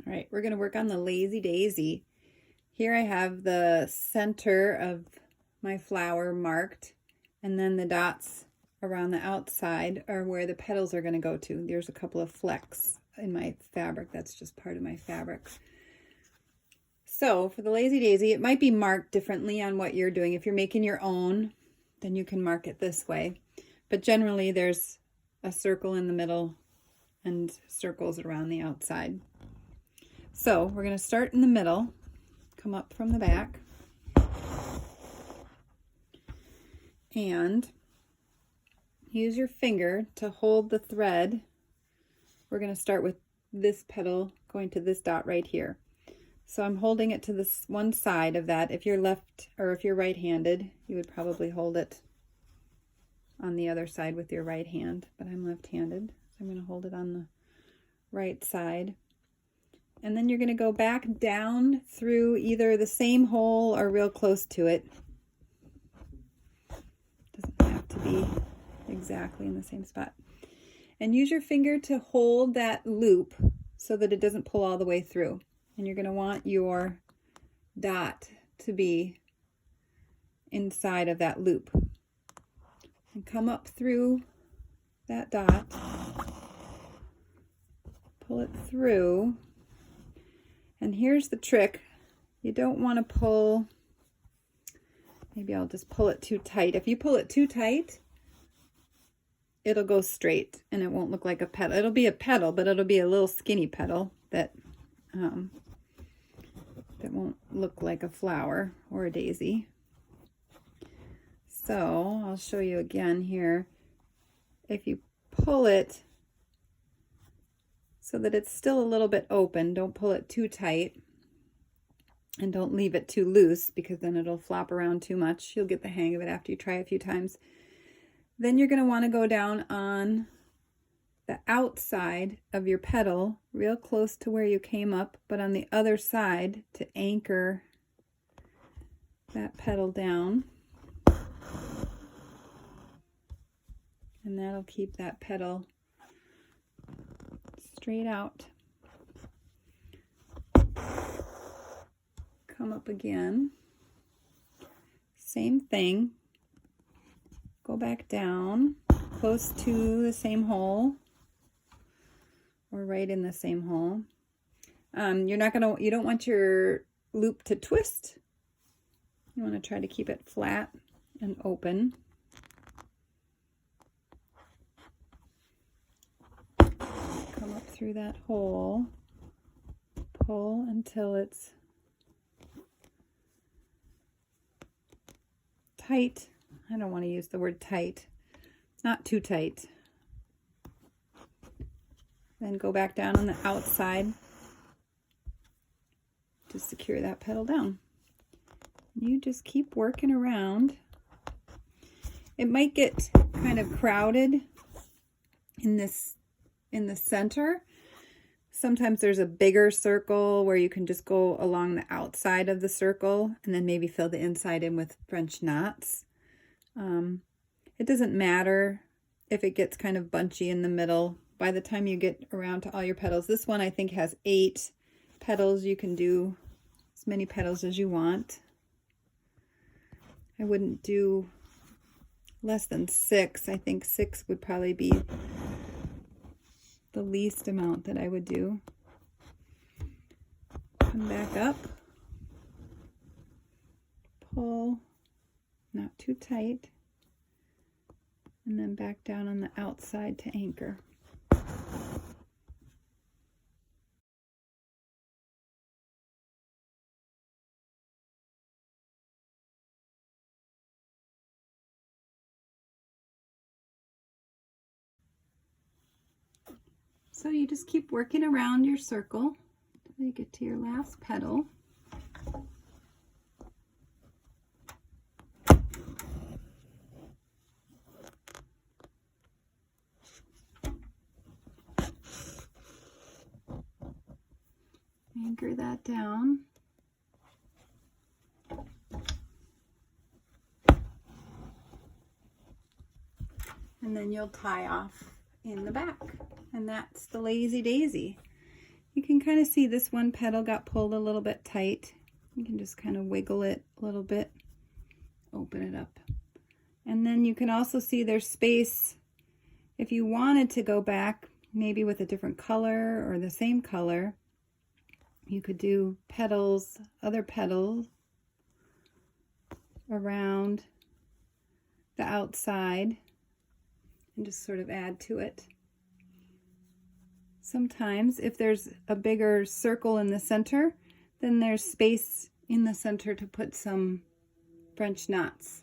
All right, we're going to work on the Lazy Daisy. Here I have the center of my flower marked, and then the dots around the outside are where the petals are going to go to. There's a couple of flecks in my fabric. That's just part of my fabric. So for the Lazy Daisy, it might be marked differently on what you're doing. If you're making your own, then you can mark it this way. But generally there's a circle in the middle and circles around the outside. So we're going to start in the middle, come up from the back, and use your finger to hold the thread. We're going to start with this petal going to this dot right here. So I'm holding it to this one side of that. If you're left or if you're right-handed, you would probably hold it on the other side with your right hand, but I'm left-handed, so I'm going to hold it on the right side. And then you're going to go back down through either the same hole or real close to it. Doesn't have to be exactly in the same spot. And use your finger to hold that loop so that it doesn't pull all the way through. And you're going to want your dot to be inside of that loop. And come up through that dot, pull it through. And here's the trick. You don't want to pull, maybe I'll just pull it too tight. If you pull it too tight, it'll go straight and it won't look like a petal. It'll be a petal, but it'll be a little skinny petal that won't look like a flower or a daisy. So I'll show you again here. If you pull it so that it's still a little bit open, don't pull it too tight and don't leave it too loose because then it'll flop around too much. You'll get the hang of it after you try a few times. Then you're going to want to go down on the outside of your petal, real close to where you came up, but on the other side to anchor that petal down. And that'll keep that petal straight out. Come up again. Same thing. Go back down, close to the same hole, or right in the same hole. You don't want your loop to twist. You want to try to keep it flat and open. Come up through that hole, pull until it's tight. I don't want to use the word tight. Not too tight. Then go back down on the outside to secure that petal down. You just keep working around. It might get kind of crowded in the center. Sometimes there's a bigger circle where you can just go along the outside of the circle and then maybe fill the inside in with French knots. It doesn't matter if it gets kind of bunchy in the middle. By the time you get around to all your petals, this one I think has 8 petals. You can do as many petals as you want. I wouldn't do less than 6. I think 6 would probably be the least amount that I would do. Come back up, pull, not too tight, and then back down on the outside to anchor. So you just keep working around your circle until you get to your last petal. Anchor that down. And then you'll tie off in the back. And that's the Lazy Daisy. You can kind of see this one petal got pulled a little bit tight. You can just kind of wiggle it a little bit, open it up. And then you can also see there's space if you wanted to go back, maybe with a different color or the same color. You could do petals, other petals around the outside and just sort of add to it. Sometimes if there's a bigger circle in the center, then there's space in the center to put some French knots.